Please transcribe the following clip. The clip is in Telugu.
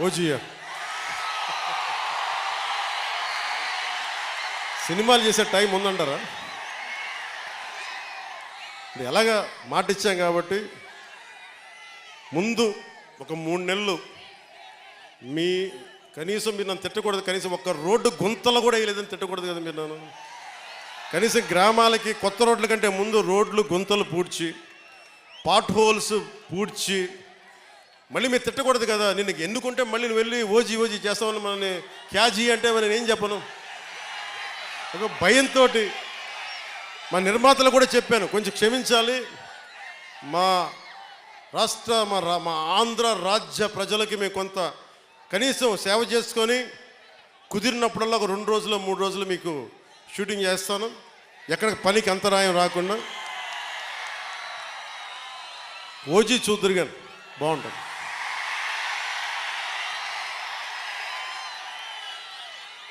ఓజీయా సినిమాలు చేసే టైం ఉందంటారా? ఎలాగా మాట ఇచ్చాం కాబట్టి ముందు ఒక 3 నెలలు మీ కనీసం మీరు నన్ను తిట్టకూడదు, కనీసం ఒక్క రోడ్డు గుంతలు కూడా వేయలేదని తిట్టకూడదు కదా మీరు నన్ను. కనీసం గ్రామాలకి కొత్త రోడ్ల కంటే ముందు రోడ్లు గుంతలు పూడ్చి పాట్ హోల్స్ పూడ్చి మళ్ళీ మీరు తిట్టకూడదు కదా. నిన్ను ఎన్నుకుంటే మళ్ళీ నువ్వు వెళ్ళి ఓజీ చేస్తామని మనని క్యాజీ అంటే మరి నేను ఏం చెప్పను. ఒక భయంతో మా నిర్మాతలు కూడా చెప్పాను, కొంచెం క్షమించాలి, మా రాష్ట్ర మా ఆంధ్ర రాజ్య ప్రజలకి మేము కొంత కనీసం సేవ చేసుకొని కుదిరినప్పుడల్లా ఒక 2 రోజులు 3 రోజులు మీకు షూటింగ్ చేస్తాను, ఎక్కడ పనికి అంతరాయం రాకుండా. ఓజీ చూద్దరు కానీ బాగుంటుంది.